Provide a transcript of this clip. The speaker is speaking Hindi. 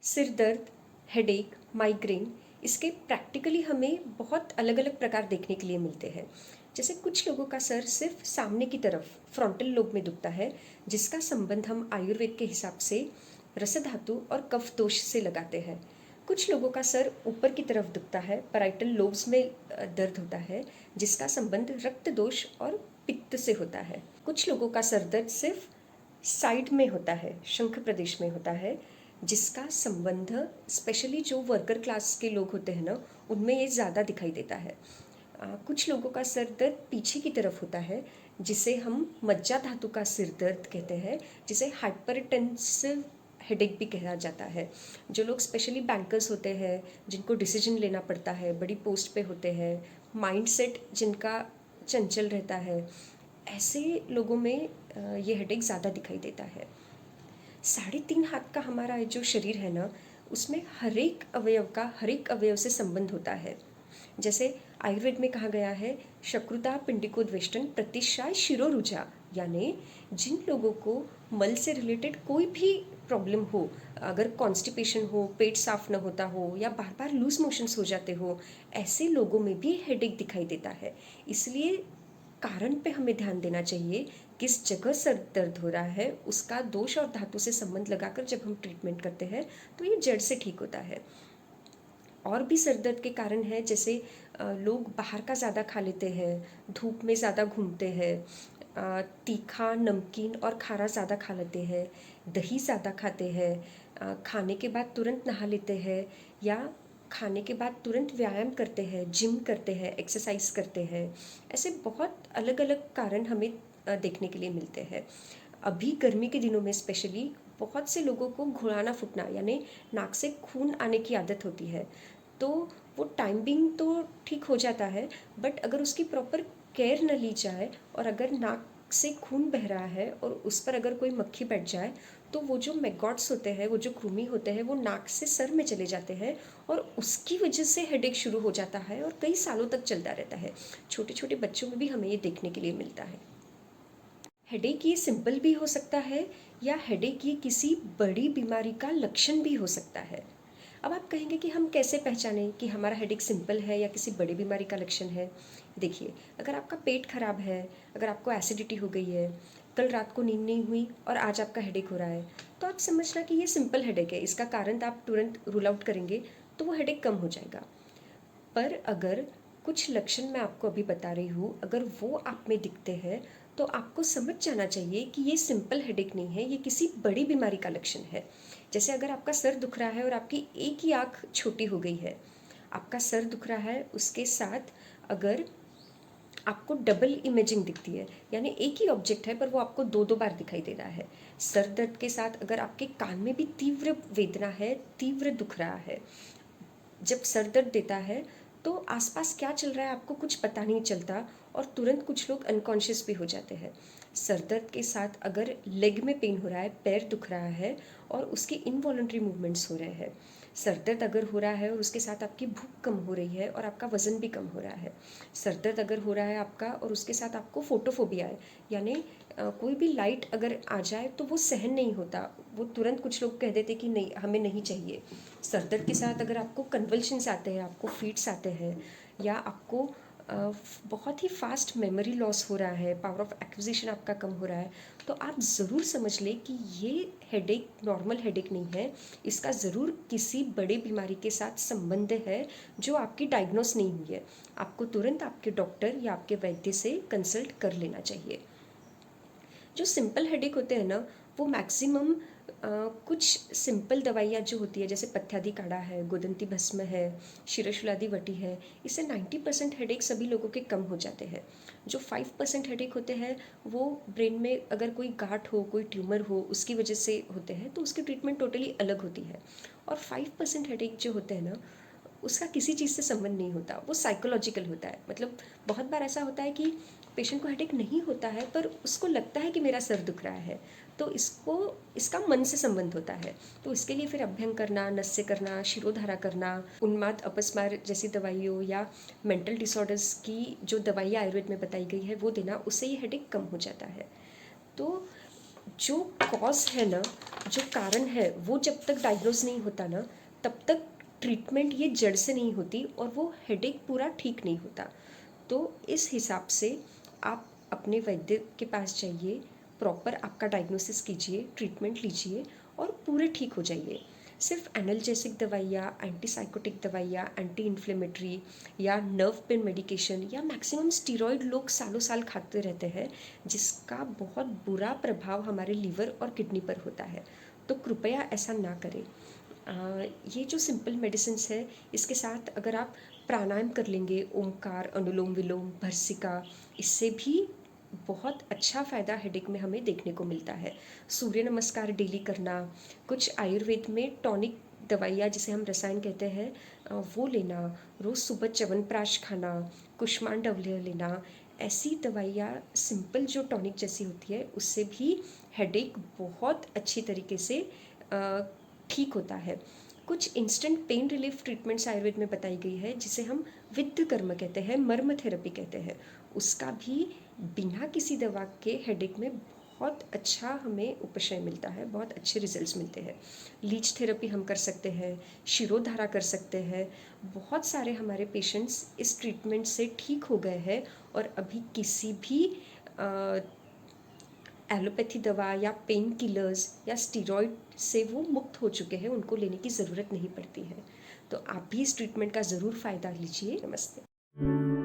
सिर दर्द, हेडेक, माइग्रेन इसके प्रैक्टिकली हमें बहुत अलग अलग प्रकार देखने के लिए मिलते हैं। जैसे कुछ लोगों का सर सिर्फ सामने की तरफ फ्रंटल लोब में दुखता है, जिसका संबंध हम आयुर्वेद के हिसाब से रसधातु और कफ दोष से लगाते हैं। कुछ लोगों का सर ऊपर की तरफ दुखता है, पैराइटल लोब्स में दर्द होता है, जिसका संबंध रक्त दोष और पित्त से होता है। कुछ लोगों का सर दर्द सिर्फ साइड में होता है, शंख प्रदेश में होता है, जिसका संबंध स्पेशली जो वर्कर क्लास के लोग होते हैं ना, उनमें ये ज़्यादा दिखाई देता है। कुछ लोगों का सिर दर्द पीछे की तरफ होता है, जिसे हम मज्जा धातु का सिर दर्द कहते हैं, जिसे हाइपरटेंसिव हेडेक भी कहा जाता है। जो लोग स्पेशली बैंकर्स होते हैं, जिनको डिसीजन लेना पड़ता है, बड़ी पोस्ट पे होते हैं, माइंडसेट जिनका चंचल रहता है, ऐसे लोगों में ये हेडेक ज़्यादा दिखाई देता है। 3.5 हाथ का हमारा जो शरीर है ना, उसमें हर एक अवयव से संबंध होता है। जैसे आयुर्वेद में कहा गया है, शकृता पिंडिको द्वेष्टन प्रतिशाय शिरोरुजा, यानी जिन लोगों को मल से रिलेटेड कोई भी प्रॉब्लम हो, अगर कॉन्स्टिपेशन हो, पेट साफ न होता हो या बार बार लूज मोशंस हो जाते हो, ऐसे लोगों में भी हेडेक दिखाई देता है। इसलिए कारण पे हमें ध्यान देना चाहिए, किस जगह सर दर्द हो रहा है, उसका दोष और धातु से संबंध लगाकर जब हम ट्रीटमेंट करते हैं तो ये जड़ से ठीक होता है। और भी सर दर्द के कारण हैं, जैसे लोग बाहर का ज़्यादा खा लेते हैं, धूप में ज़्यादा घूमते हैं, तीखा, नमकीन और खारा ज़्यादा खा लेते हैं, दही ज़्यादा खाते हैं, खाने के बाद तुरंत नहा लेते हैं, या खाने के बाद तुरंत व्यायाम करते हैं, जिम करते हैं, एक्सरसाइज करते हैं। ऐसे बहुत अलग अलग कारण हमें देखने के लिए मिलते हैं। अभी गर्मी के दिनों में स्पेशली बहुत से लोगों को घुलाना फूटना, यानी नाक से खून आने की आदत होती है। तो वो टाइम बिंग तो ठीक हो जाता है, बट अगर उसकी प्रॉपर केयर न ली जाए और अगर नाक से खून बह रहा है और उस पर अगर कोई मक्खी बैठ जाए, तो वो जो मैगॉट्स होते हैं, वो जो कृमि होते हैं, वो नाक से सर में चले जाते हैं और उसकी वजह से हेडेक शुरू हो जाता है और कई सालों तक चलता रहता है। छोटे छोटे बच्चों में भी हमें ये देखने के लिए मिलता है। हेडेक ये सिंपल भी हो सकता है या हेडेक ये किसी बड़ी बीमारी का लक्षण भी हो सकता है। अब आप कहेंगे कि हम कैसे पहचानें कि हमारा हेडेक सिंपल है या किसी बड़ी बीमारी का लक्षण है। देखिए, अगर आपका पेट खराब है, अगर आपको एसिडिटी हो गई है, कल रात को नींद नहीं हुई और आज आपका हेडेक हो रहा है, तो आप समझना कि ये सिंपल हेडेक है। इसका कारण आप तुरंत रूल आउट करेंगे तो वो हेडेक कम हो जाएगा। पर अगर कुछ लक्षण मैं आपको अभी बता रही हूँ, अगर वो आप में दिखते हैं, तो आपको समझ जाना चाहिए कि ये सिंपल हेडेक नहीं है, ये किसी बड़ी बीमारी का लक्षण है। जैसे अगर आपका सर दुख रहा है और आपकी एक ही आँख छोटी हो गई है, आपका सर दुख रहा है, उसके साथ अगर आपको डबल इमेजिंग दिखती है, यानी एक ही ऑब्जेक्ट है पर वो आपको दो दो बार दिखाई दे रहा है। सर दर्द के साथ अगर आपके कान में भी तीव्र वेदना है, तीव्र दुख रहा है, जब सर दर्द देता है तो आसपास क्या चल रहा है आपको कुछ पता नहीं चलता और तुरंत कुछ लोग अनकॉन्शियस भी हो जाते हैं। सर दर्द के साथ अगर लेग में पेन हो रहा है, पैर दुख रहा है और उसके इनवॉलंटरी मूवमेंट्स हो रहे हैं, सर दर्द अगर हो रहा है और उसके साथ आपकी भूख कम हो रही है और आपका वज़न भी कम हो रहा है, सर दर्द अगर हो रहा है आपका और उसके साथ आपको फोटोफोबिया है, यानी कोई भी लाइट अगर आ जाए तो वो सहन नहीं होता, वो तुरंत कुछ लोग कह देते कि नहीं, हमें नहीं चाहिए। सर दर्द के साथ अगर आपको कन्वल्शंस आते हैं, आपको फीट्स आते हैं, या आपको बहुत ही फास्ट मेमोरी लॉस हो रहा है, पावर ऑफ एक्विजिशन आपका कम हो रहा है, तो आप ज़रूर समझ लें कि ये हेडेक नॉर्मल हेडेक नहीं है, इसका ज़रूर किसी बड़े बीमारी के साथ संबंध है जो आपकी डायग्नोस नहीं हुई है। आपको तुरंत आपके डॉक्टर या आपके वैद्य से कंसल्ट कर लेना चाहिए। जो सिंपल हेडेक होते हैं ना, वो मैक्सिमम कुछ सिंपल दवाइयाँ जो होती है, जैसे पथ्यादि काढ़ा है, गोदंती भस्म है, शिरशूलादि वटी है, इससे 90% हेडेक सभी लोगों के कम हो जाते हैं। जो 5% हेडेक होते हैं, वो ब्रेन में अगर कोई गांठ हो, कोई ट्यूमर हो, उसकी वजह से होते हैं, तो उसकी ट्रीटमेंट टोटली अलग होती है। और 5% हेडेक जो होते हैं ना, उसका किसी चीज़ से संबंध नहीं होता, वो साइकोलॉजिकल होता है। मतलब बहुत बार ऐसा होता है कि पेशेंट को हेडेक नहीं होता है पर उसको लगता है कि मेरा सर दुख रहा है, तो इसका मन से संबंध होता है। तो इसके लिए फिर अभ्यंग करना, नस्य करना, शिरोधारा करना, उन्माद अपस्मार जैसी दवाइयों या मेंटल डिसऑर्डर्स की जो दवाइयाँ आयुर्वेद में बताई गई है वो देना, उससे ये हेडेक कम हो जाता है। तो जो कॉज है ना, जो कारण है वो जब तक डायग्नोज नहीं होता ना, तब तक ट्रीटमेंट ये जड़ से नहीं होती और वो हेडेक पूरा ठीक नहीं होता। तो इस हिसाब से आप अपने वैद्य के पास जाइए, प्रॉपर आपका डायग्नोसिस कीजिए, ट्रीटमेंट लीजिए और पूरे ठीक हो जाइए। सिर्फ एनाल्जेसिक दवाइयाँ, एंटीसाइकोटिक दवाइयाँ, एंटी इन्फ्लेमेटरी या नर्व पेन मेडिकेशन या मैक्सिमम स्टीरॉयड लोग सालों साल खाते रहते हैं, जिसका बहुत बुरा प्रभाव हमारे लीवर और किडनी पर होता है। तो कृपया ऐसा ना करें। ये जो सिंपल मेडिसिन्स है, इसके साथ अगर आप प्राणायाम कर लेंगे, ओमकार, अनुलोम विलोम, भर्सिका, इससे भी बहुत अच्छा फ़ायदा हेडेक में हमें देखने को मिलता है। सूर्य नमस्कार डेली करना, कुछ आयुर्वेद में टॉनिक दवाइयाँ जिसे हम रसायन कहते हैं, वो लेना, रोज़ सुबह च्यवनप्राश खाना, कुष्मांडवल्य लेना, ऐसी दवाइयाँ सिंपल जो टॉनिक जैसी होती है, उससे भी हेडेक बहुत अच्छी तरीके से ठीक होता है। कुछ instant pain relief treatments Ayurveda में बताई गई है, जिसे हम विद्ध कर्म कहते हैं, मर्म थेरेपी कहते हैं। उसका भी बिना किसी दवा के हेडेक में बहुत अच्छा हमें उपशय मिलता है, बहुत अच्छे रिजल्ट्स मिलते हैं। लीच थेरेपी हम कर सकते हैं, शिरोधारा कर सकते हैं। बहुत सारे हमारे पेशेंट्स इस ट्रीटमेंट से ठीक हो गए हैं और अभी किसी भी एलोपैथी दवा या पेन किलर्स या स्टीरॉयड से वो मुक्त हो चुके हैं, उनको लेने की ज़रूरत नहीं पड़ती है। तो आप भी इस ट्रीटमेंट का ज़रूर फ़ायदा लीजिए। नमस्ते।